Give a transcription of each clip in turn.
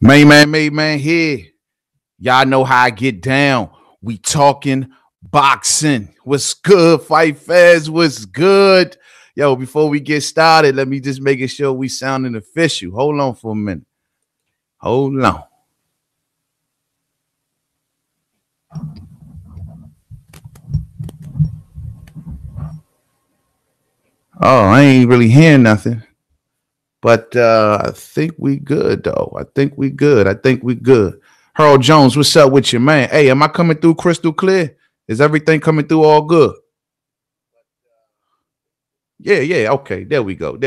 Main man here. Y'all know how I get down. We talking boxing. What's good, Fight Fans? What's good? Yo, before we get started, let me just make sure we sounding official. Hold on for a minute. Hold on. Oh, I ain't really hearing nothing. But I think we good, though. I think we good. Harold Jones, what's up with you, man? Hey, am I coming through crystal clear? Is everything coming through all good? Yeah. Okay, there we go.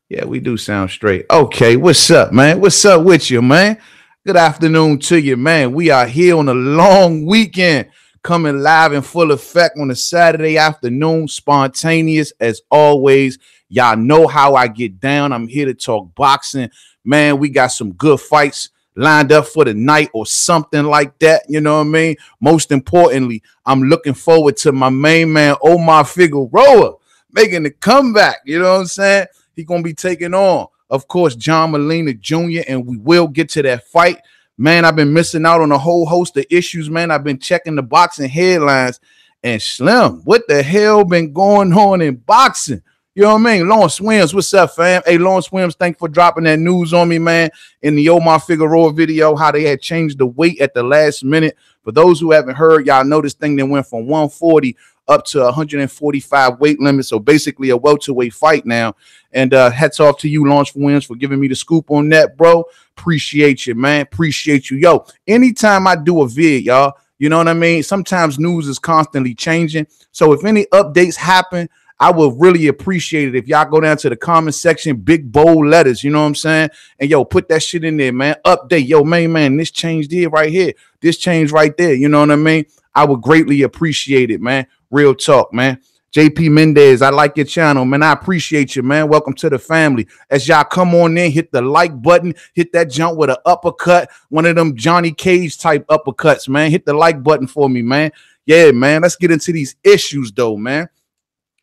Yeah, we do sound straight. Okay, what's up, man? What's up with you, man? Good afternoon to you, man. We are here on a long weekend, coming live in full effect on a Saturday afternoon, spontaneous as always. Y'all know how I get down. I'm here to talk boxing. Man, we got some good fights lined up for the night or something like that. You know what I mean? Most importantly, I'm looking forward to my main man, Omar Figueroa, making the comeback. You know what I'm saying? He's going to be taking on, of course, John Molina Jr., and we will get to that fight. Man, I've been missing out on a whole host of issues, man. I've been checking the boxing headlines, and Slim, what the hell been going on in boxing? You know what I mean? Lawrence Williams, what's up, fam? Hey, Lawrence Williams, thanks for dropping that news on me, man, in the Omar Figueroa video, how they had changed the weight at the last minute. For those who haven't heard, y'all know this thing that went from 140 up to 145 weight limit. So basically a welterweight fight now. And hats off to you, Lawrence Williams, for giving me the scoop on that, bro. Appreciate you, man. Appreciate you. Yo, anytime I do a vid, y'all, you know what I mean? Sometimes news is constantly changing. So if any updates happen, I would really appreciate it if y'all go down to the comment section, big bold letters, you know what I'm saying? And yo, put that shit in there, man. Update, yo, main man, this changed here, right here. This changed right there, you know what I mean? I would greatly appreciate it, man. Real talk, man. JP Mendez, I like your channel, man. I appreciate you, man. Welcome to the family. As y'all come on in, hit the like button, hit that jump with an uppercut, one of them Johnny Cage type uppercuts, man. Hit the like button for me, man. Yeah, man. Let's get into these issues, though, man.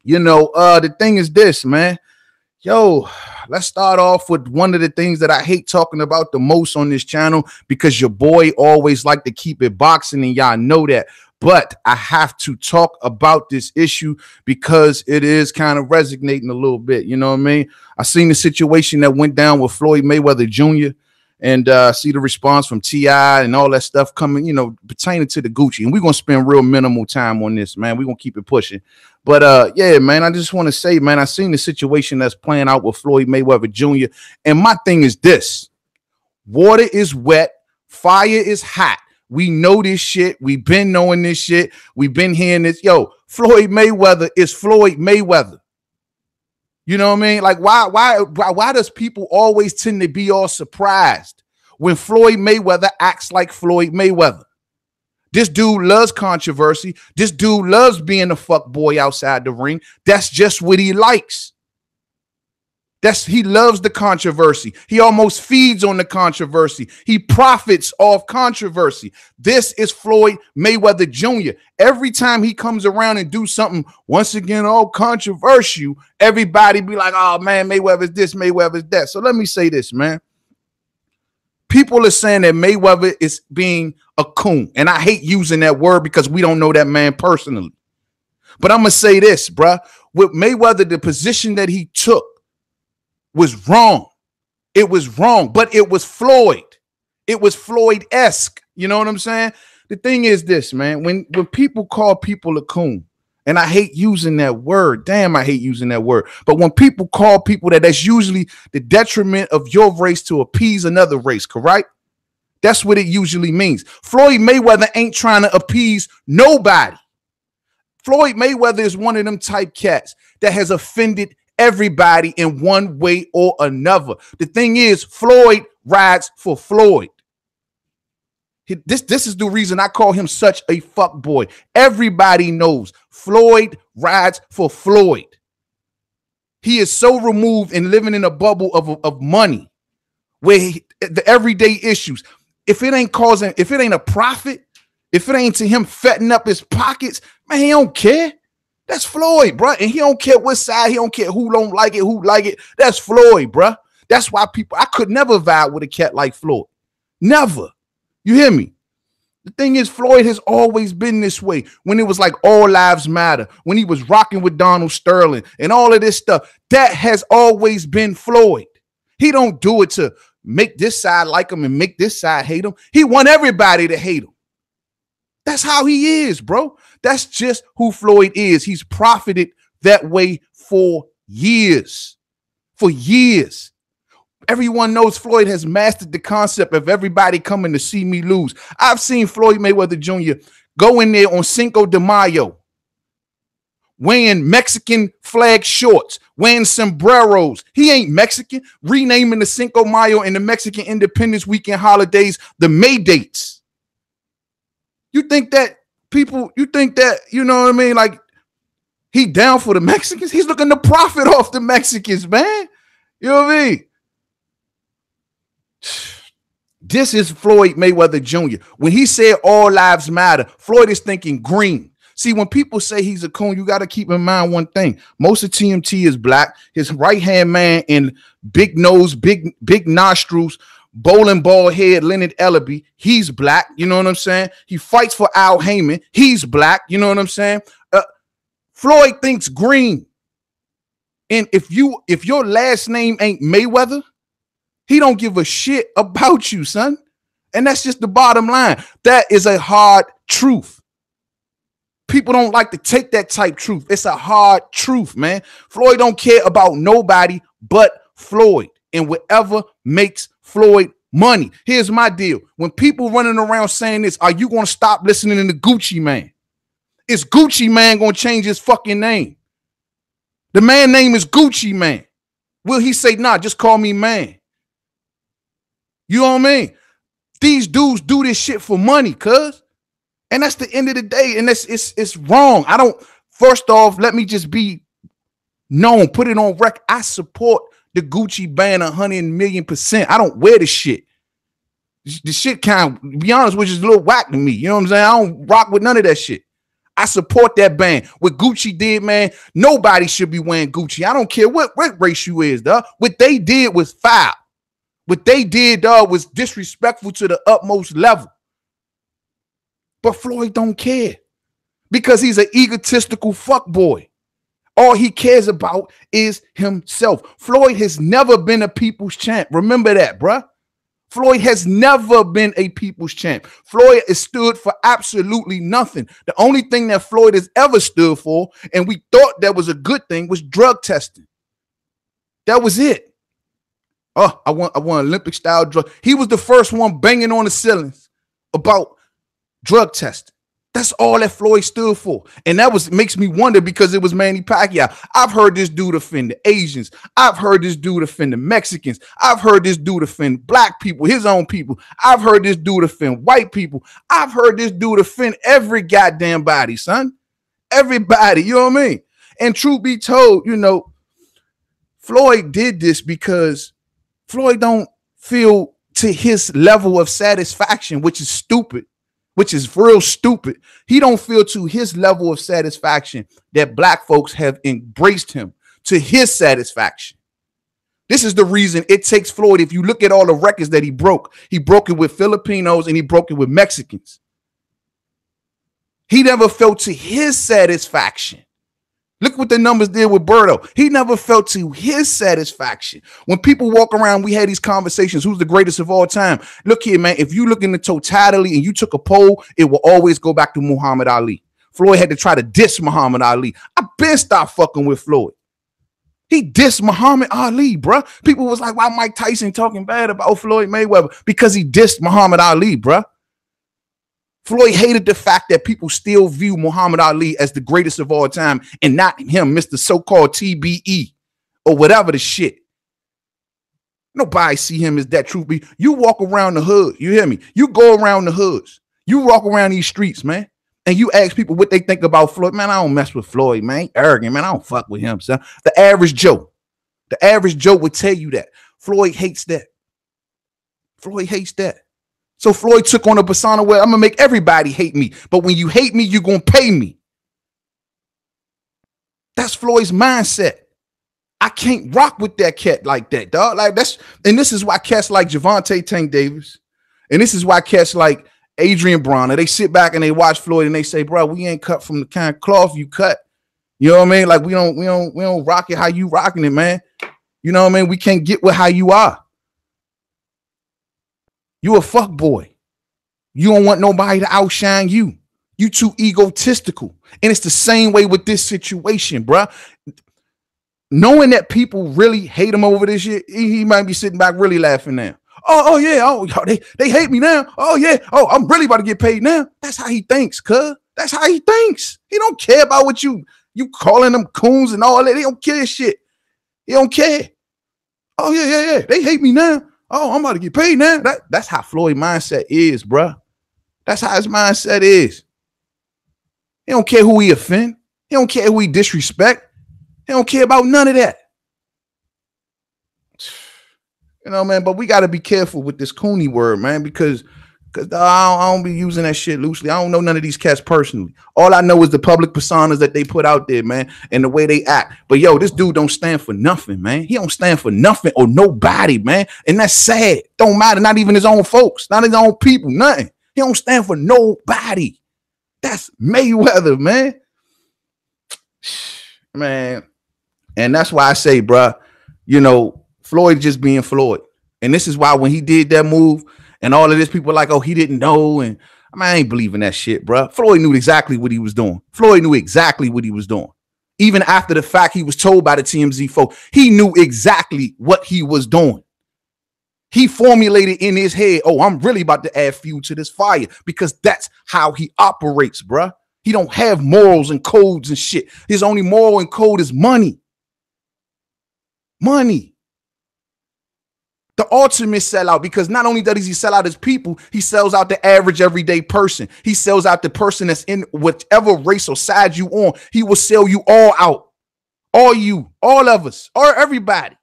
You know, the thing is this, man. Yo, let's start off with one of the things that I hate talking about the most on this channel because your boy always like to keep it boxing and y'all know that. But I have to talk about this issue because it is kind of resonating a little bit. You know what I mean? I seen the situation that went down with Floyd Mayweather Jr. and see the response from T.I. and all that stuff coming, you know, pertaining to the Gucci. And we're going to spend real minimal time on this, man. We're going to keep it pushing. But, yeah, man, I just want to say, man, I seen the situation that's playing out with Floyd Mayweather Jr. And my thing is this. Water is wet. Fire is hot. We know this shit. We've been knowing this shit. We've been hearing this. Yo, Floyd Mayweather is Floyd Mayweather. You know what I mean? Like, why does people always tend to be all surprised when Floyd Mayweather acts like Floyd Mayweather? This dude loves controversy. This dude loves being a fuck boy outside the ring. That's just what he likes. He loves the controversy. He almost feeds on the controversy. He profits off controversy. This is Floyd Mayweather Jr. Every time he comes around and do something, once again, all controversial, everybody be like, oh, man, Mayweather's this, Mayweather's that. So let me say this, man. People are saying that Mayweather is being a coon. And I hate using that word because we don't know that man personally. But I'm going to say this, bro. With Mayweather, the position that he took was wrong. It was wrong, but it was Floyd. It was Floyd-esque. You know what I'm saying? The thing is this, man. When people call people a coon, and I hate using that word. Damn, I hate using that word. But when people call people that's usually the detriment of your race to appease another race, correct? That's what it usually means. Floyd Mayweather ain't trying to appease nobody. Floyd Mayweather is one of them type cats that has offended everybody in one way or another. The thing is, Floyd rides for Floyd. This is the reason I call him such a fuck boy. Everybody knows Floyd rides for Floyd. He is so removed and living in a bubble of money where the everyday issues, if it ain't a profit, if it ain't to him fetting up his pockets, man, he don't care. That's Floyd, bro. And he don't care what side, he don't care who don't like it, who like it. That's Floyd, bro. That's why I could never vibe with a cat like Floyd. Never. You hear me? The thing is, Floyd has always been this way. When it was like all lives matter, when he was rocking with Donald Sterling and all of this stuff, that has always been Floyd. He don't do it to make this side like him and make this side hate him. He want everybody to hate him. That's how he is, bro. That's just who Floyd is. He's profited that way for years. For years. Everyone knows Floyd has mastered the concept of everybody coming to see me lose. I've seen Floyd Mayweather Jr. go in there on Cinco de Mayo, wearing Mexican flag shorts, wearing sombreros. He ain't Mexican. Renaming the Cinco de Mayo and the Mexican Independence Weekend holidays the May dates. You think that people, you know what I mean? Like, he down for the Mexicans? He's looking to profit off the Mexicans, man. You know what I mean? This is Floyd Mayweather Jr. When he said all lives matter, Floyd is thinking green. See, when people say he's a coon, you got to keep in mind one thing. Most of TMT is black. His right-hand man in big nose, big nostrils, bowling ball head, Leonard Ellaby, he's black. You know what I'm saying? He fights for Al Heyman. He's black. You know what I'm saying? Floyd thinks green. And if your last name ain't Mayweather, he don't give a shit about you, son. And that's just the bottom line. That is a hard truth. People don't like to take that type truth. It's a hard truth, man. Floyd don't care about nobody but Floyd and whatever makes Floyd money. Here's my deal. When people running around saying this, are you going to stop listening to Gucci Man? Is Gucci Man going to change his fucking name? The man name is Gucci Man. Will he say, nah, just call me man? You know what I mean? These dudes do this shit for money, cuz. And that's the end of the day. And it's wrong. First off, let me just be known, put it on record. I support the Gucci band 100,000,000%. I don't wear the shit. The shit kind of, to be honest, which is a little whack to me. You know what I'm saying? I don't rock with none of that shit. I support that band. What Gucci did, man, nobody should be wearing Gucci. I don't care what race you is, dog. What they did was foul. What they did, dog, was disrespectful to the utmost level. But Floyd don't care because he's an egotistical fuckboy. All he cares about is himself. Floyd has never been a people's champ. Remember that, bruh. Floyd has never been a people's champ. Floyd has stood for absolutely nothing. The only thing that Floyd has ever stood for, and we thought that was a good thing, was drug testing. That was it. Oh, I want Olympic style drug. He was the first one banging on the ceilings about drug testing. That's all that Floyd stood for. And that makes me wonder because it was Manny Pacquiao. I've heard this dude offend the Asians. I've heard this dude offend the Mexicans. I've heard this dude offend black people, his own people. I've heard this dude offend white people. I've heard this dude offend every goddamn body, son. Everybody, you know what I mean? And truth be told, you know, Floyd did this because Floyd don't feel to his level of satisfaction, which is stupid. Which is real stupid. He don't feel to his level of satisfaction that black folks have embraced him to his satisfaction. This is the reason it takes Floyd. If you look at all the records that he broke it with Filipinos and he broke it with Mexicans. He never felt to his satisfaction. Look what the numbers did with Berto. He never felt to his satisfaction. When people walk around, we had these conversations. Who's the greatest of all time? Look here, man. If you look in the totality and you took a poll, it will always go back to Muhammad Ali. Floyd had to try to diss Muhammad Ali. I been stopped fucking with Floyd. He dissed Muhammad Ali, bruh. People was like, why Mike Tyson talking bad about Floyd Mayweather? Because he dissed Muhammad Ali, bruh. Floyd hated the fact that people still view Muhammad Ali as the greatest of all time and not him, Mr. So-called TBE or whatever the shit. Nobody see him as that truth be. You walk around the hood, you hear me? You go around the hoods. You walk around these streets, man, and you ask people what they think about Floyd. Man, I don't mess with Floyd, man. Arrogant, man. I don't fuck with him, son. The average Joe would tell you that. Floyd hates that. Floyd hates that. So Floyd took on a persona where I'm going to make everybody hate me. But when you hate me, you're going to pay me. That's Floyd's mindset. I can't rock with that cat like that, dog. Like and this is why cats like Javante Tank Davis, and this is why cats like Adrian Bronner, they sit back and they watch Floyd and they say, bro, we ain't cut from the kind of cloth you cut. You know what I mean? Like we don't rock it how you rocking it, man. You know what I mean? We can't get with how you are. You a fuck boy. You don't want nobody to outshine you. You too egotistical. And it's the same way with this situation, bruh. Knowing that people really hate him over this shit, he might be sitting back really laughing now. Oh yeah, oh they hate me now. Oh yeah, oh I'm really about to get paid now. That's how he thinks, cuz. That's how he thinks. He don't care about what you calling them coons and all that. He don't care shit. He don't care. Oh yeah. They hate me now. Oh, I'm about to get paid now. That's how Floyd mindset is, bruh. That's how his mindset is. He don't care who he offend. He don't care who he disrespect. He don't care about none of that. You know, man, but we got to be careful with this Cooney word, man, because I don't be using that shit loosely. I don't know none of these cats personally. All I know is the public personas that they put out there, man, and the way they act. But yo, this dude don't stand for nothing, man. He don't stand for nothing or nobody, man. And that's sad. Don't matter. Not even his own folks, not his own people, nothing. He don't stand for nobody. That's Mayweather, man. Man. And that's why I say, bruh, you know, Floyd just being Floyd. And this is why when he did that move and all of this, people are like, oh, he didn't know. And I ain't believing that shit, bruh. Floyd knew exactly what he was doing. Floyd knew exactly what he was doing. Even after the fact he was told by the TMZ folk, he knew exactly what he was doing. He formulated in his head, oh, I'm really about to add fuel to this fire because that's how he operates, bruh. He don't have morals and codes and shit. His only moral and code is money. Money. The ultimate sellout, because not only does he sell out his people, he sells out the average everyday person. He sells out the person that's in whichever race or side you on. He will sell you all out. All you, all of us, or everybody.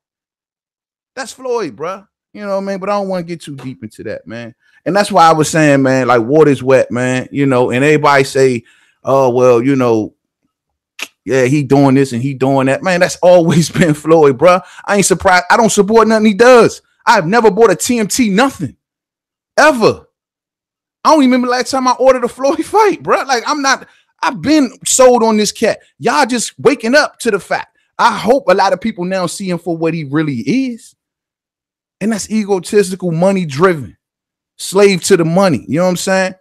That's Floyd, bruh. You know what I mean? But I don't want to get too deep into that, man. And that's why I was saying, man, like water's wet, man. You know, and everybody say, oh, well, you know, yeah, he doing this and he doing that. Man, that's always been Floyd, bruh. I ain't surprised. I don't support nothing he does. I've never bought a TMT, nothing. Ever. I don't even remember the last time I ordered a Floyd fight, bruh. Like, I've been sold on this cat. Y'all just waking up to the fact. I hope a lot of people now see him for what he really is. And that's egotistical, money driven, slave to the money. You know what I'm saying?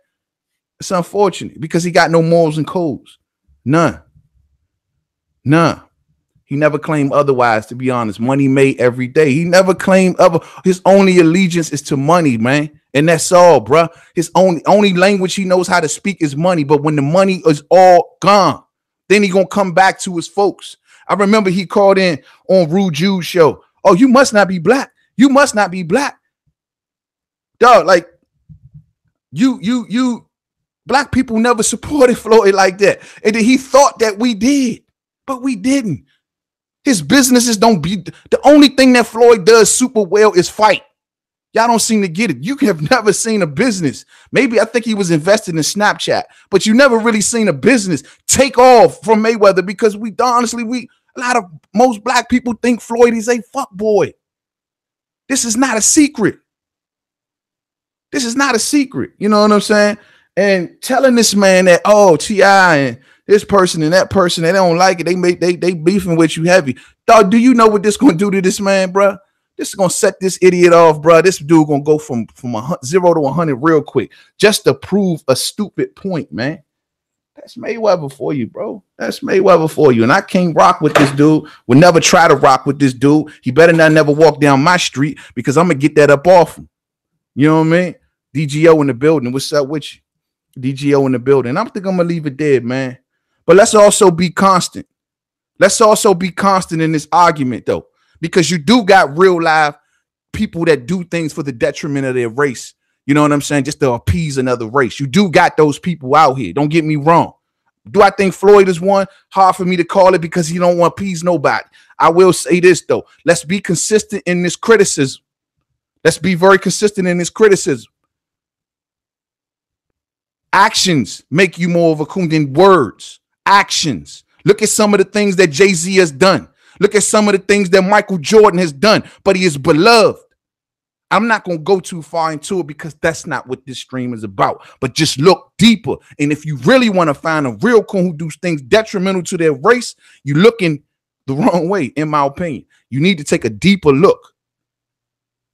It's unfortunate because he got no morals and codes. None. He never claimed otherwise, to be honest. Money made every day. He never claimed other. His only allegiance is to money, man. And that's all, bruh. His only language he knows how to speak is money. But when the money is all gone, then he gonna come back to his folks. I remember he called in on Rude Jude's show. Oh, you must not be black. You must not be black. Dog, like you black people never supported Floyd like that. And then he thought that we did, but we didn't. His businesses don't be the only thing that Floyd does super well is fight. Y'all don't seem to get it. You have never seen a business. Maybe I think he was invested in Snapchat, but you never really seen a business take off from Mayweather because most black people think Floyd is a fuck boy. This is not a secret. This is not a secret. You know what I'm saying? And telling this man that, oh, T.I. and this person and that person, they don't like it. They beefing with you heavy. Dog, do you know what this going to do to this man, bro? This is going to set this idiot off, bro. This dude going to go from 0 to 100 real quick just to prove a stupid point, man. That's Mayweather for you, bro. That's Mayweather for you. And I can't rock with this dude. Will never try to rock with this dude. He better not never walk down my street because I'm going to get that up off him. You know what I mean? DGO in the building. What's up with you? DGO in the building. I think I'm going to leave it dead, man. But let's also be constant. Let's also be constant in this argument, though, because you do got real live people that do things for the detriment of their race. You know what I'm saying? Just to appease another race. You do got those people out here. Don't get me wrong. Do I think Floyd is one? Hard for me to call it because he don't want to appease nobody. I will say this, though. Let's be consistent in this criticism. Let's be very consistent in this criticism. Actions make you more of a coon than words. Actions. Look at some of the things that Jay-Z has done. Look at some of the things that Michael Jordan has done, but he is beloved. I'm not going to go too far into it because that's not what this stream is about. But just look deeper. And if you really want to find a real coon who does things detrimental to their race, you're looking the wrong way, in my opinion. You need to take a deeper look.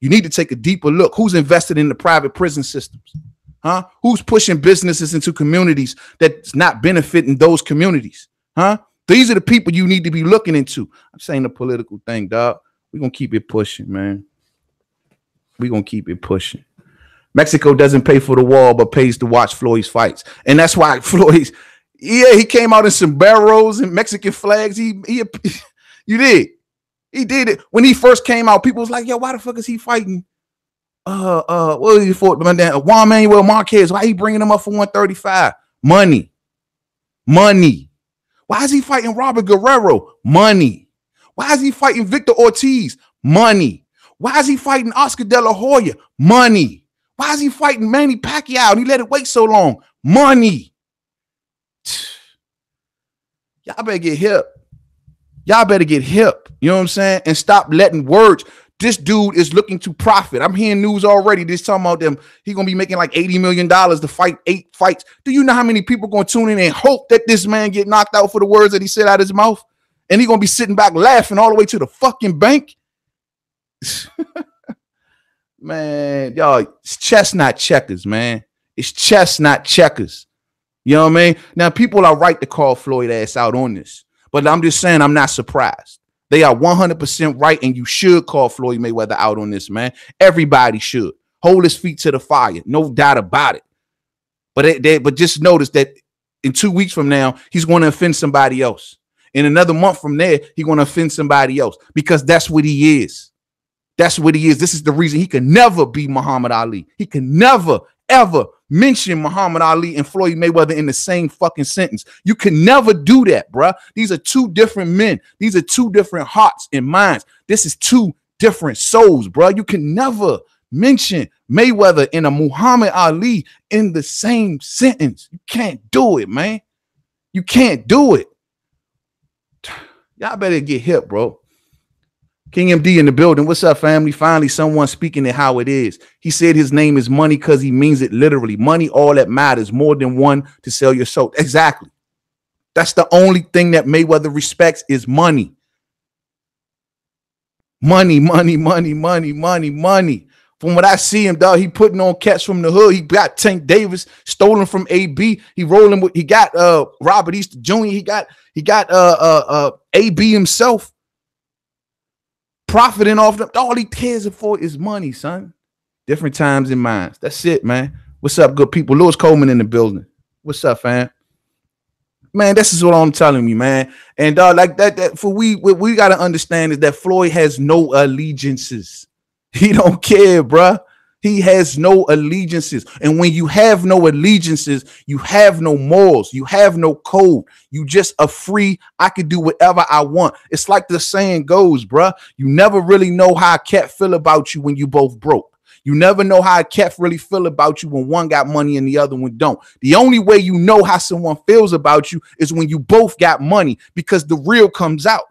You need to take a deeper look. Who's invested in the private prison systems? Huh? Who's pushing businesses into communities that's not benefiting those communities? Huh? These are the people you need to be looking into. I'm saying a political thing, dog. We're going to keep it pushing, man. We're going to keep it pushing. Mexico doesn't pay for the wall, but pays to watch Floyd's fights. And that's why Floyd, he came out in sombreros and Mexican flags. You did. He did it. When he first came out, people was like, yo, why the fuck is he fighting? What was he for? Juan Manuel Marquez. Why he bringing him up for 135? Money. Why is he fighting Robert Guerrero? Money. Why is he fighting Victor Ortiz? Money. Why is he fighting Oscar De La Hoya? Money. Why is he fighting Manny Pacquiao and he let it wait so long? Money. Y'all better get hip. Y'all better get hip. You know what I'm saying? And stop letting words. This dude is looking to profit. I'm hearing news already. This talking about them. He's going to be making like $80 million to fight 8 fights. Do you know how many people going to tune in and hope that this man get knocked out for the words that he said out of his mouth? And he's going to be sitting back laughing all the way to the fucking bank? Man, y'all, it's chess, not checkers, man. It's chess, not checkers. You know what I mean? Now, people are right to call Floyd ass out on this, but I'm just saying I'm not surprised. They are 100% right, and you should call Floyd Mayweather out on this, man. Everybody should. Hold his feet to the fire. No doubt about it. But just notice that in 2 weeks from now, he's going to offend somebody else. In another month from there, he's going to offend somebody else because that's what he is. That's what he is. This is the reason he can never be Muhammad Ali. He can never, ever mention Muhammad Ali and Floyd Mayweather in the same fucking sentence. You can never do that, bruh. These are two different men. These are two different hearts and minds. This is two different souls, bruh. You can never mention Mayweather and a Muhammad Ali in the same sentence. You can't do it, man. You can't do it. Y'all better get hip, bro. King MD in the building. What's up, family? Finally, someone speaking it how it is. He said his name is money because he means it literally. Money, all that matters. More than one to sell your soul. Exactly. That's the only thing that Mayweather respects is money. Money. From what I see him, dog, he putting on cats from the hood. He got Tank Davis stolen from AB. He rolling with. He got Robert Easter Jr. He got AB himself. Profiting off them. All he cares for is money, son. Different times and minds. That's it, man. What's up, good people? Lewis Coleman in the building. What's up, fam? Man, this is what I'm telling you, man. And like that for we got to understand is that Floyd has no allegiances. He don't care, bruh. He has no allegiances. And when you have no allegiances, you have no morals. You have no code. You just are free. I can do whatever I want. It's like the saying goes, bruh. You never really know how a cat feel about you when you both broke. You never know how a cat really feel about you when one got money and the other one don't. The only way you know how someone feels about you is when you both got money, because the real comes out.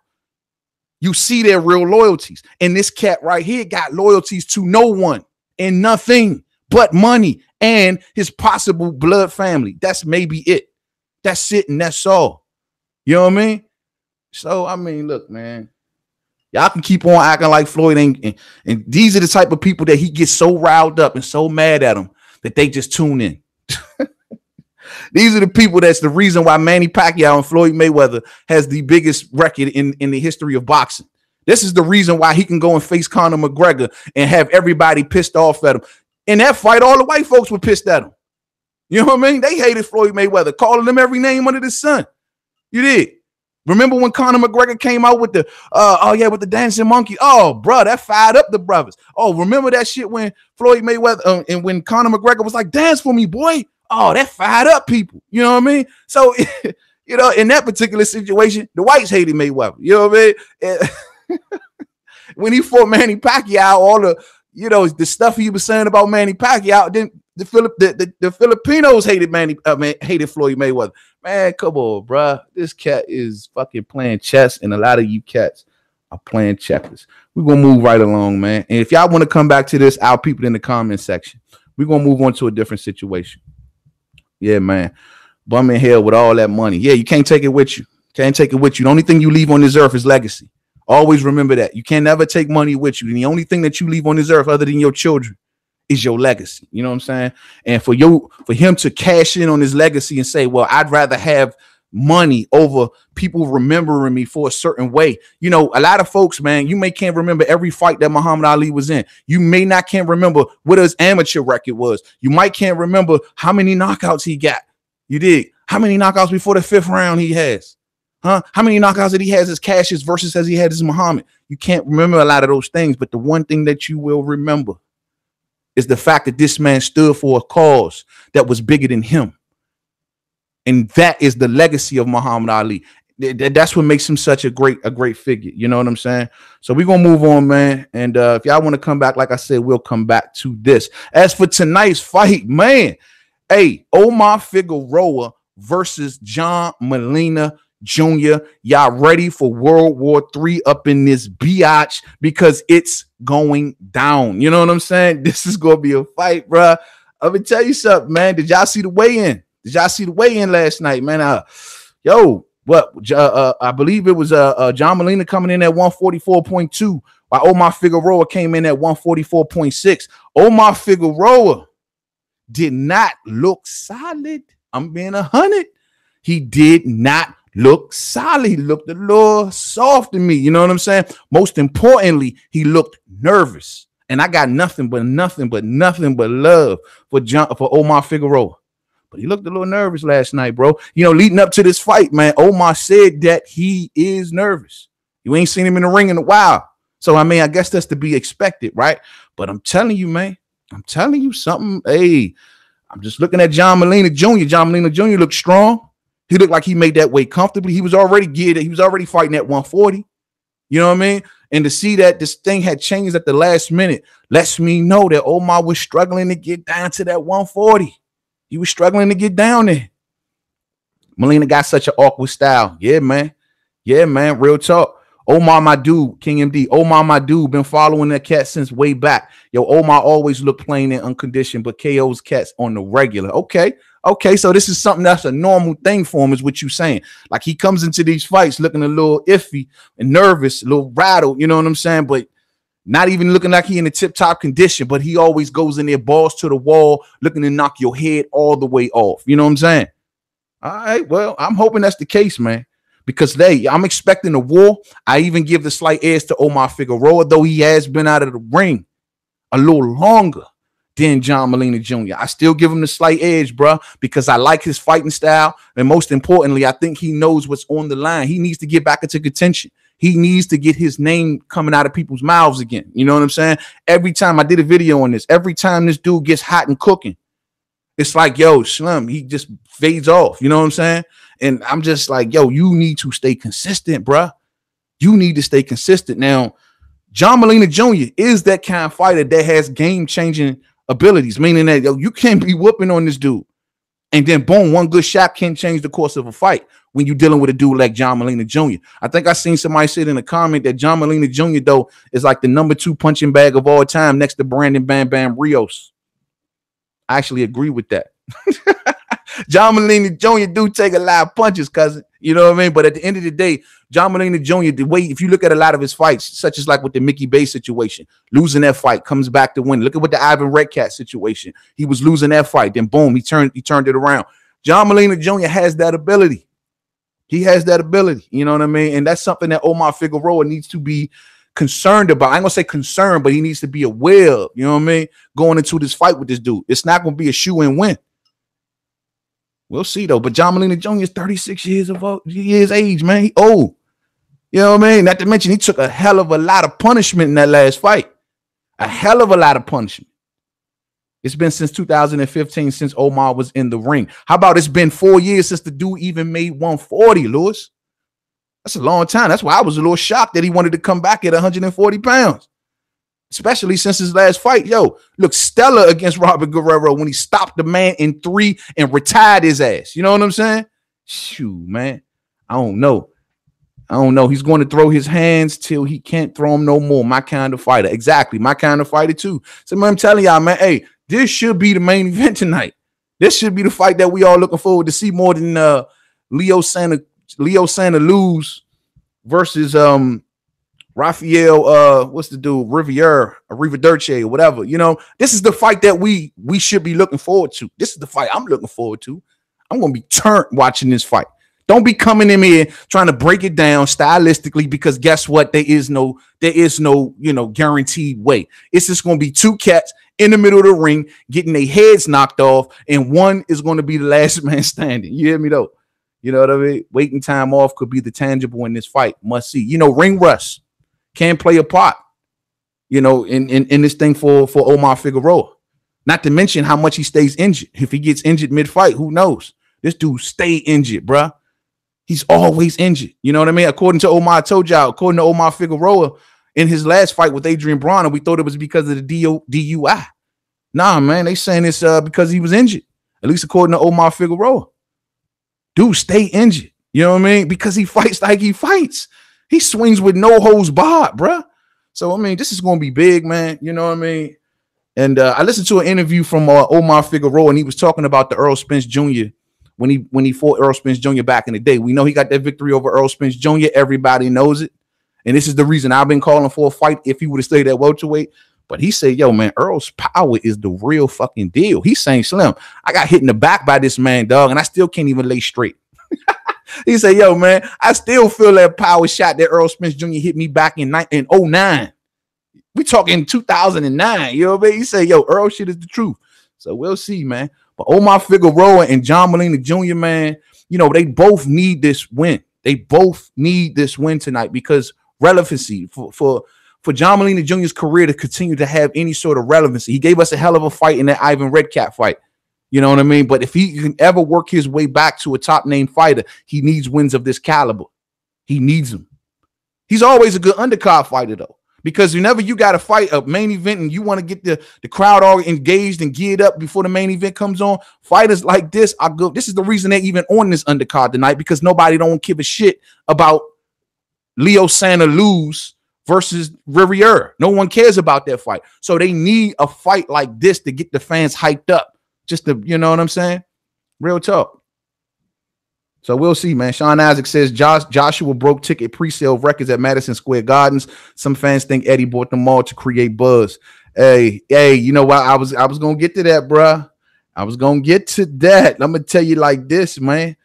You see their real loyalties. And this cat right here got loyalties to no one and nothing but money and his possible blood family. That's maybe it. That's it, and that's all. You know what I mean? So, I mean, look, man. Y'all can keep on acting like Floyd ain't. And these are the type of people that he gets so riled up and so mad at him that they just tune in. These are the people that's the reason why Manny Pacquiao and Floyd Mayweather has the biggest record in the history of boxing. This is the reason why he can go and face Conor McGregor and have everybody pissed off at him. In that fight, all the white folks were pissed at him. You know what I mean? They hated Floyd Mayweather, calling him every name under the sun. You did. Remember when Conor McGregor came out with the, with the dancing monkey? Oh, bro, that fired up the brothers. Oh, remember that shit when Floyd Mayweather and when Conor McGregor was like, dance for me, boy. Oh, that fired up people. You know what I mean? So, you know, in that particular situation, the whites hated Mayweather. You know what I mean? When he fought Manny Pacquiao, all the, you know, the stuff he was saying about Manny Pacquiao, then the Filipinos hated hated Floyd Mayweather. Man, come on, bro. This cat is fucking playing chess, and a lot of you cats I'm playing checkers. We're going to move right along, man. And if y'all want to come back to this, I'll peep it in the comment section. We're going to move on to a different situation. Yeah, man. Bum in hell with all that money. Yeah, you can't take it with you. Can't take it with you. The only thing you leave on this earth is legacy. Always remember that. You can never take money with you. And the only thing that you leave on this earth other than your children is your legacy. You know what I'm saying? And for him to cash in on his legacy and say, well, I'd rather have money over people remembering me for a certain way. You know, a lot of folks, man, you can't remember every fight that Muhammad Ali was in. You can't remember what his amateur record was. You can't remember how many knockouts he got. You dig? How many knockouts before the 5th round he has? Huh? How many knockouts that he has as Cassius versus as he had as Muhammad? You can't remember a lot of those things, but the one thing that you will remember is the fact that this man stood for a cause that was bigger than him. And that is the legacy of Muhammad Ali. That's what makes him such a great figure. You know what I'm saying? So we're going to move on, man. And if y'all want to come back, like I said, we'll come back to this. As for tonight's fight, man, hey, Omar Figueroa versus John Molina Jr. Y'all ready for World War III up in this biatch because it's going down. You know what I'm saying? This is going to be a fight, bro. I'm going to tell you something, man. Did y'all see the weigh-in? Did y'all see the weigh-in last night, man? I believe it was John Molina coming in at 144.2, while Omar Figueroa came in at 144.6. Omar Figueroa did not look solid. I'm being 100. He did not look solid. He looked a little soft to me. You know what I'm saying? Most importantly, he looked nervous. And I got nothing but love for Omar Figueroa. But he looked a little nervous last night, bro. You know, leading up to this fight, man, Omar said that he is nervous. You ain't seen him in the ring in a while. So, I mean, I guess that's to be expected, right? But I'm telling you, man, I'm telling you something. Hey, I'm just looking at John Molina Jr. John Molina Jr. looked strong. He looked like he made that weight comfortably. He was already geared. He was already fighting at 140. You know what I mean? And to see that this thing had changed at the last minute lets me know that Omar was struggling to get down to that 140. He was struggling to get down there. Molina got such an awkward style. Yeah, man. Yeah, man. Real talk. Omar, my dude, King MD. Omar, my dude, been following that cat since way back. Yo, Omar always looked plain and unconditioned, but KO's cats on the regular. Okay. So this is something that's a normal thing for him, is what you saying. Like, he comes into these fights looking a little iffy and nervous, a little rattled, you know what I'm saying? But not even looking like he in a tip-top condition, but he always goes in there, balls to the wall, looking to knock your head all the way off. You know what I'm saying? All right, well, I'm hoping that's the case, man, because I'm expecting a war. I even give the slight edge to Omar Figueroa, though he has been out of the ring a little longer than John Molina Jr. I still give him the slight edge, bro, because I like his fighting style. And most importantly, I think he knows what's on the line. He needs to get back into contention. He needs to get his name coming out of people's mouths again. You know what I'm saying? Every time I did a video on this, every time this dude gets hot and cooking, it's like, yo, Slim, he just fades off. You know what I'm saying? And I'm just like, yo, you need to stay consistent, bro. You need to stay consistent. Now, John Molina Jr. is that kind of fighter that has game-changing abilities, meaning that, yo, you can't be whooping on this dude. And then, boom, one good shot can change the course of a fight when you're dealing with a dude like John Molina Jr. I think I seen somebody say in a comment that John Molina Jr., though, is like the #2 punching bag of all time next to Brandon Bam Bam Rios. I actually agree with that. John Molina Jr. do take a lot of punches, cousin. You know what I mean? But at the end of the day, John Molina Jr., the way, if you look at a lot of his fights, such as like with the Mickey Bay situation, losing that fight, comes back to win. Look at what the Ivan Redcat situation. He was losing that fight. Then boom, he turned it around. John Molina Jr. has that ability. He has that ability. You know what I mean? And that's something that Omar Figueroa needs to be concerned about. I ain't gonna say concerned, but he needs to be aware of, you know what I mean? Going into this fight with this dude. It's not gonna be a shoe-in win. We'll see though. But John Molina Jr. is 36 years age, man. He old. You know what I mean? Not to mention he took a hell of a lot of punishment in that last fight. A hell of a lot of punishment. It's been since 2015 since Omar was in the ring. How about it's been 4 years since the dude even made 140, Lewis? That's a long time. That's why I was a little shocked that he wanted to come back at 140 pounds. Especially since his last fight. Yo, look, stellar against Robert Guerrero when he stopped the man in 3 and retired his ass. You know what I'm saying? Shoot, man. I don't know. I don't know. He's going to throw his hands till he can't throw them no more. My kind of fighter. Exactly. My kind of fighter too. So man, I'm telling y'all, man, hey, this should be the main event tonight. This should be the fight that we all looking forward to see more than Leo Santa Luz versus Rafael, what's the dude? Rivaderce or whatever. You know, this is the fight that we should be looking forward to. This is the fight I'm looking forward to. I'm gonna be turned watching this fight. Don't be coming in here trying to break it down stylistically, because guess what? There is no, guaranteed way. It's just gonna be two cats in the middle of the ring getting their heads knocked off, and one is going to be the last man standing. You hear me though? You know what I mean? Waiting time off could be the tangible in this fight. Must see. You know, ring rust can play a part, you know, in this thing for Omar Figueroa. Not to mention how much he stays injured. If he gets injured mid-fight, who knows? This dude stay injured, bruh. He's always injured. You know what I mean? According to Omar, I told y'all, according to Omar Figueroa, in his last fight with Adrian Bronner, we thought it was because of the DUI. Nah, man, they saying it's because he was injured. At least according to Omar Figueroa. Dude, stay injured. You know what I mean? Because he fights like he fights. He swings with no holds barred, bruh. So, I mean, this is going to be big, man. You know what I mean? And I listened to an interview from Omar Figueroa, and he was talking about the Errol Spence Jr. when he fought Errol Spence Jr. back in the day. We know he got that victory over Errol Spence Jr. Everybody knows it. And this is the reason I've been calling for a fight if he would have stayed at welterweight. But he said, yo, man, Earl's power is the real fucking deal. He's saying, Slim, I got hit in the back by this man, dog, and I still can't even lay straight. He said, yo, man, I still feel that power shot that Errol Spence Jr. hit me back in 09. We talking 2009. You know what I mean? He said, yo, Earl shit is the truth. So we'll see, man. But Omar Figueroa and John Molina Jr., man, you know, they both need this win. They both need this win tonight, because relevancy for John Molina Jr.'s career to continue to have any sort of relevancy. He gave us a hell of a fight in that Ivan Redkap fight. You know what I mean? But if he can ever work his way back to a top name fighter, he needs wins of this caliber. He needs them. He's always a good undercard fighter, though, because whenever you got to fight a main event and you want to get the crowd all engaged and geared up before the main event comes on, fighters like this are good. This is the reason they're even on this undercard tonight, because nobody don't give a shit about Leo Santa Luz versus Riviera. No one cares about that fight. So they need a fight like this to get the fans hyped up. Just to, you know what I'm saying? Real talk. So we'll see, man. Sean Isaac says Joshua broke ticket pre-sale records at Madison Square Gardens. Some fans think Eddie bought them all to create buzz. Hey, you know what? I was gonna get to that, bruh. I was gonna get to that. I'm gonna tell you like this, man.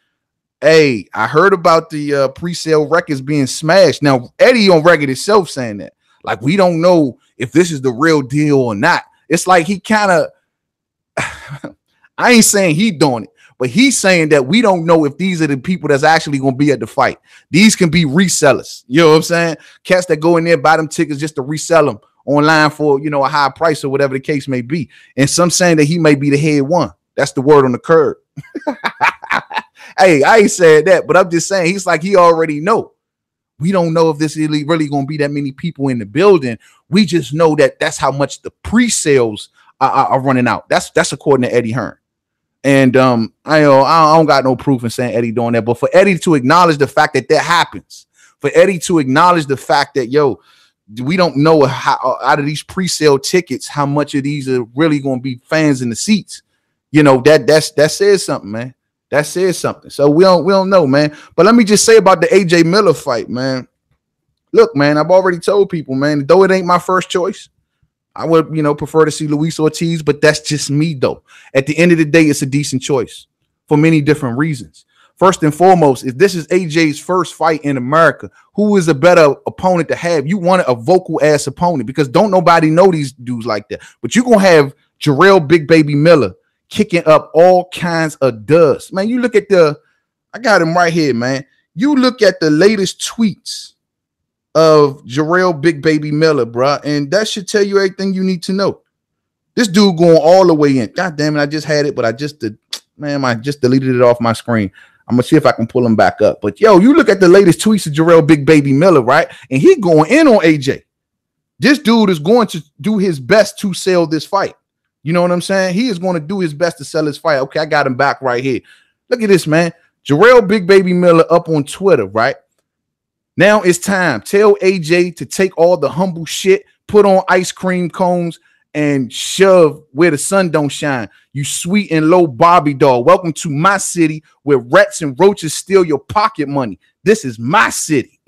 Hey, I heard about the pre-sale records being smashed. Now, Eddie on record himself saying that. Like, we don't know if this is the real deal or not. It's like he kind of, I ain't saying he doing it, but he's saying that we don't know if these are the people that's actually going to be at the fight. These can be resellers. You know what I'm saying? Cats that go in there, buy them tickets just to resell them online for, you know, a high price or whatever the case may be. And some saying that he may be the head one. That's the word on the curb. Hey, I ain't said that, but I'm just saying he's like, he already know. We don't know if this is really going to be that many people in the building. We just know that that's how much the pre-sales are running out. That's according to Eddie Hearn. And I don't got no proof in saying Eddie doing that, but for Eddie to acknowledge the fact that that happens, for Eddie to acknowledge the fact that, yo, we don't know how out of these pre-sale tickets, how much of these are really going to be fans in the seats. You know, that says something, man. That says something. So we don't know, man. But let me just say about the AJ Miller fight, man. Look, man, I've already told people, man, though it ain't my first choice, I would, you know, prefer to see Luis Ortiz, but that's just me, though. At the end of the day, it's a decent choice for many different reasons. First and foremost, if this is AJ's first fight in America, who is a better opponent to have? You want a vocal ass opponent, because don't nobody know these dudes like that. But you're going to have Jarrell Big Baby Miller kicking up all kinds of dust. Man, you look at I got him right here, man. You look at the latest tweets of Jarrell Big Baby Miller, bro, and that should tell you everything you need to know. This dude going all the way in. God damn it, I just had it, but I just deleted it off my screen. I'm gonna see if I can pull him back up. But yo, you look at the latest tweets of Jarrell Big Baby Miller, right? And he going in on AJ. This dude is going to do his best to sell this fight. You know what I'm saying? He is going to do his best to sell his fight. Okay, I got him back right here. Look at this, man. Jarrell Big Baby Miller up on Twitter, right? Now it's time. Tell AJ to take all the humble shit, put on ice cream cones, and shove where the sun don't shine. You sweet and low Barbie doll. Welcome to my city where rats and roaches steal your pocket money. This is my city.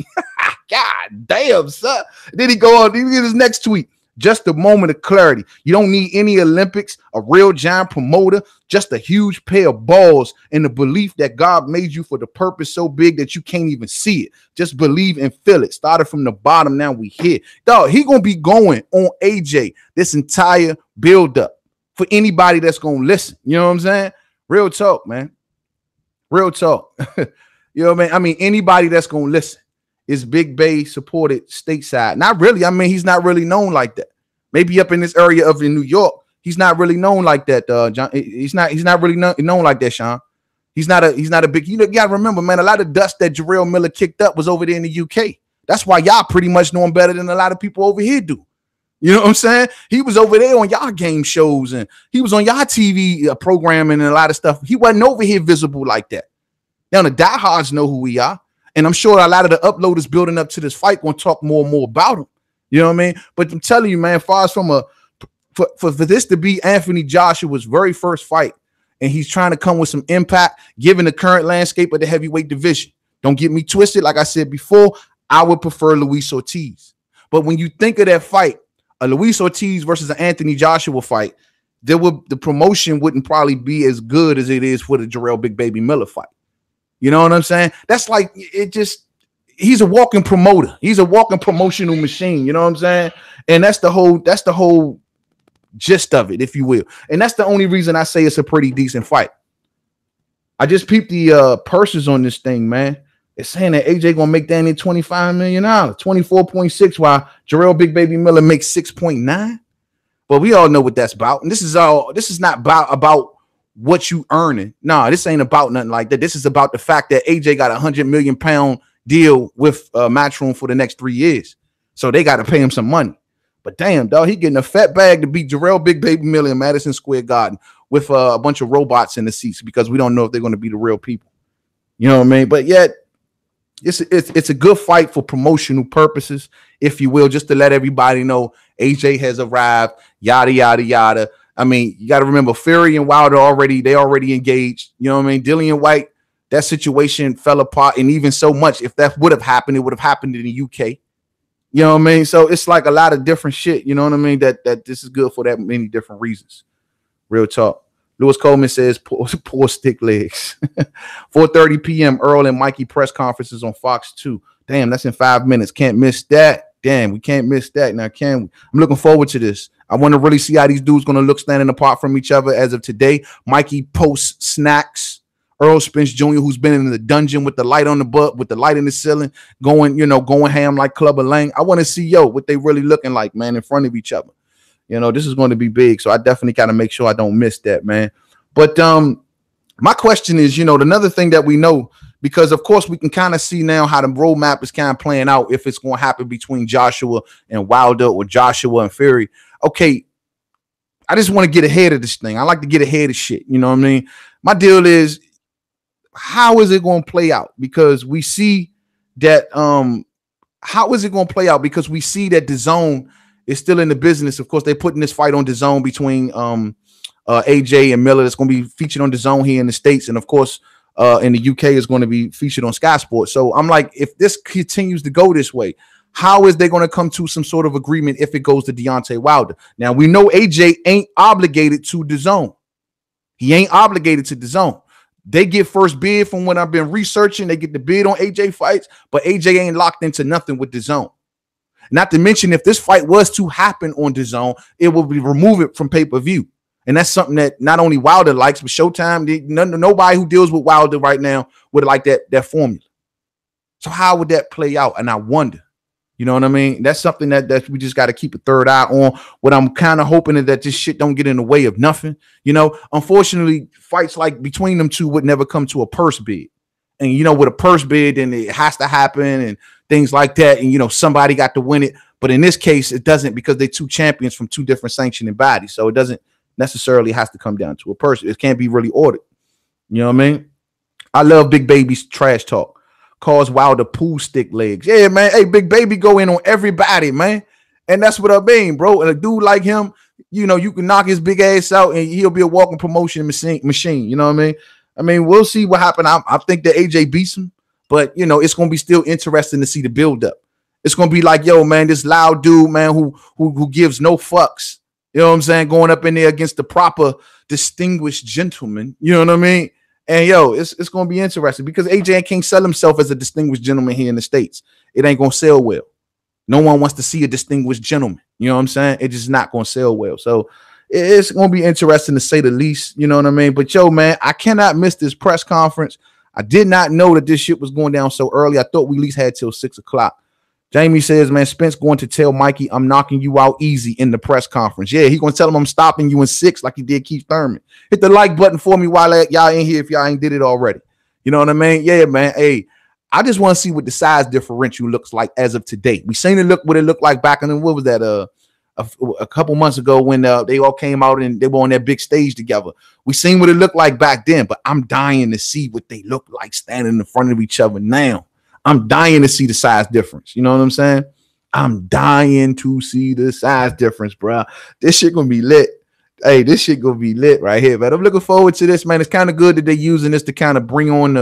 God damn, son. Then he go on, he get his next tweet. Just a moment of clarity. You don't need any Olympics, a real giant promoter, just a huge pair of balls and the belief that God made you for the purpose so big that you can't even see it. Just believe and feel it. Started from the bottom, now we here. Dog, he gonna be going on AJ this entire build-up for anybody that's gonna listen. You know what I'm saying? Real talk, man. Real talk. You know what I mean? I mean, anybody that's gonna listen. Is Big Bay supported stateside? Not really. I mean, he's not really known like that. Maybe up in this area of in New York, he's not really known like that. John, he's not really known like that, Sean. He's not a big. You gotta remember, man. A lot of dust that Jarrell Miller kicked up was over there in the UK. That's why y'all pretty much know him better than a lot of people over here do. You know what I'm saying? He was over there on y'all game shows and he was on y'all TV programming and a lot of stuff. He wasn't over here visible like that. Now the diehards know who we are. And I'm sure a lot of the uploaders building up to this fight going to talk more and more about him. You know what I mean? But I'm telling you, man, as far as from for this to be Anthony Joshua's very first fight, and he's trying to come with some impact, given the current landscape of the heavyweight division. Don't get me twisted. Like I said before, I would prefer Luis Ortiz. But when you think of that fight, a Luis Ortiz versus an Anthony Joshua fight, the promotion wouldn't probably be as good as it is for the Jarrell Big Baby Miller fight. You know what I'm saying? That's like he's a walking promoter. He's a walking promotional machine. You know what I'm saying? And that's the whole gist of it, if you will. And that's the only reason I say it's a pretty decent fight. I just peeped the purses on this thing, man. It's saying that AJ gonna make that in $25 million, 24.6, while Jarrell Big Baby Miller makes 6.9. But we all know what that's about. And this is not about what you earning. Nah, this ain't about nothing like that. This is about the fact that AJ got £100 million deal with Matchroom for the next 3 years. So they got to pay him some money. But damn, dog, he getting a fat bag to beat Jarrell Big Baby Miller in Madison Square Garden with a bunch of robots in the seats because we don't know if they're going to be the real people. You know what I mean? But yet, it's a good fight for promotional purposes, if you will, just to let everybody know AJ has arrived, yada, yada, yada. I mean, you got to remember Fury and Wilder already engaged. You know what I mean? Dillian White, that situation fell apart. And even so much, if that would have happened, it would have happened in the UK. You know what I mean? So it's like a lot of different shit. You know what I mean? That this is good for that many different reasons. Real talk. Lewis Coleman says, poor stick legs. 4:30 p.m. Earl and Mikey press conferences on Fox 2. Damn, that's in 5 minutes. Can't miss that. Damn, we can't miss that. Now, can we? I'm looking forward to this. I want to really see how these dudes going to look standing apart from each other as of today. Mikey posts snacks. Earl Spence Jr., who's been in the dungeon with the light on the butt, with the light in the ceiling, going ham like Clubber Lang. I want to see, what they really looking like, man, in front of each other. This is going to be big. So I definitely got to make sure I don't miss that, man. But my question is, another thing that we know, because of course we can kind of see now how the roadmap is kind of playing out, if it's going to happen between Joshua and Wilder or Joshua and Fury. Okay, I just want to get ahead of this thing. I like to get ahead of shit. You know what I mean? My deal is, how is it going to play out? Because we see that how is it going to play out? Because we see that DAZN is still in the business. Of course, they're putting this fight on DAZN between AJ and Miller. That's going to be featured on DAZN here in the States. And of course, in the UK is going to be featured on Sky Sports. So I'm like, if this continues to go this way, how is they going to come to some sort of agreement if it goes to Deontay Wilder? Now, we know AJ ain't obligated to DAZN. He ain't obligated to DAZN. They get first bid from what I've been researching. They get the bid on AJ fights, but AJ ain't locked into nothing with DAZN. Not to mention, if this fight was to happen on DAZN, it will be removed from pay-per-view. And that's something that not only Wilder likes, but Showtime, nobody who deals with Wilder right now would like that formula. So how would that play out? And I wonder, you know what I mean? That's something that we just got to keep a third eye on. What I'm kind of hoping is that this shit don't get in the way of nothing. Unfortunately, fights like between them two would never come to a purse bid. And, with a purse bid, then it has to happen and things like that. And, somebody got to win it. But in this case, it doesn't, because they're two champions from two different sanctioning bodies. So it doesn't necessarily has to come down to a person. It can't be really ordered. You know what I mean? I love Big Baby's trash talk. calls Wilder pool stick legs. Yeah, man. Hey, Big Baby go in on everybody, man. And that's what I mean, bro. And a dude like him, you know, you can knock his big ass out and he'll be a walking promotion machine. You know what I mean? I mean, we'll see what happens. I think that AJ beats him, but, you know, it's going to be still interesting to see the buildup. It's going to be like, yo, man, this loud dude, man, who gives no fucks. You know what I'm saying? Going up in there against the proper distinguished gentleman. You know what I mean? And, yo, it's going to be interesting because AJ can't sell himself as a distinguished gentleman here in the States. It ain't going to sell well. No one wants to see a distinguished gentleman. You know what I'm saying? It's just not going to sell well. So it's going to be interesting to say the least. You know what I mean? But, yo, man, I cannot miss this press conference. I did not know that this shit was going down so early. I thought we at least had till 6 o'clock. Jamie says, man, Spence going to tell Mikey, I'm knocking you out easy in the press conference. Yeah, he going to tell him I'm stopping you in 6 like he did Keith Thurman. Hit the like button for me while y'all in here if y'all ain't did it already. You know what I mean? Yeah, man. Hey, I just want to see what the size differential looks like as of today. We seen it what it looked like back in, what was that, a couple months ago when they all came out and they were on that big stage together. We seen what it looked like back then, but I'm dying to see what they look like standing in front of each other now. I'm dying to see the size difference. You know what I'm saying? I'm dying to see the size difference, bro. This shit gonna be lit. Hey, this shit gonna be lit right here, man. I'm looking forward to this, man. It's kind of good that they're using this to kind of bring on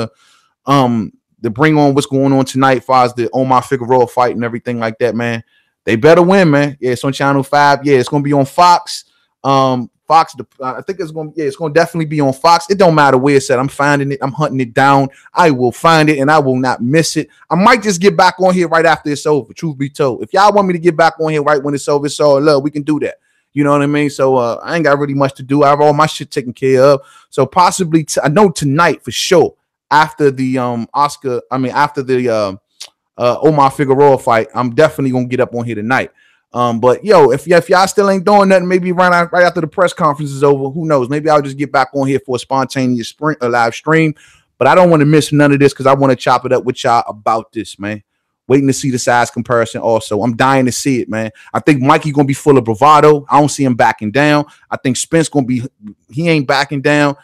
what's going on tonight as far as the Omar Figueroa fight and everything like that, man. They better win, man. Yeah, it's on Channel 5. Yeah, it's gonna be on Fox. Fox, I think it's going to definitely be on Fox. It don't matter where it's at. I'm finding it. I'm hunting it down. I will find it and I will not miss it. I might just get back on here right after it's over, truth be told. If y'all want me to get back on here right when it's over, it's all love. We can do that. You know what I mean? So I ain't got really much to do. I have all my shit taken care of. So possibly, I know tonight for sure, after the after the Omar Figueroa fight, I'm definitely going to get up on here tonight. But yo, if y'all still ain't doing nothing, maybe right after the press conference is over, who knows? Maybe I'll just get back on here for a spontaneous live stream. But I don't want to miss none of this because I want to chop it up with y'all about this, man. Waiting to see the size comparison also. I'm dying to see it, man. I think Mikey gonna be full of bravado. I don't see him backing down. I think Spence he ain't backing down.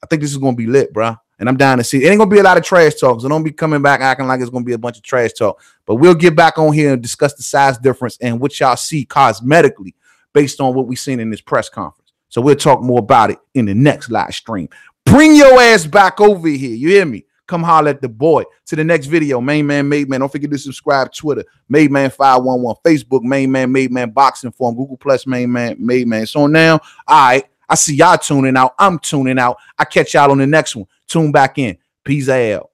I think this is gonna be lit, bro. And I'm dying to see it. It ain't gonna be a lot of trash talk, so don't be coming back acting like it's gonna be a bunch of trash talk. But we'll get back on here and discuss the size difference and what y'all see cosmetically based on what we seen in this press conference. So we'll talk more about it in the next live stream. Bring your ass back over here. You hear me? Come holler at the boy. To the next video, Main Man, Made Man. Don't forget to subscribe. Twitter, Made Man 511. Facebook, Main Man, Made Man Boxing Forum. Google Plus, Main Man, Made Man. So now, all right, I see y'all tuning out. I'm tuning out. I catch y'all on the next one. Tune back in. Peace out.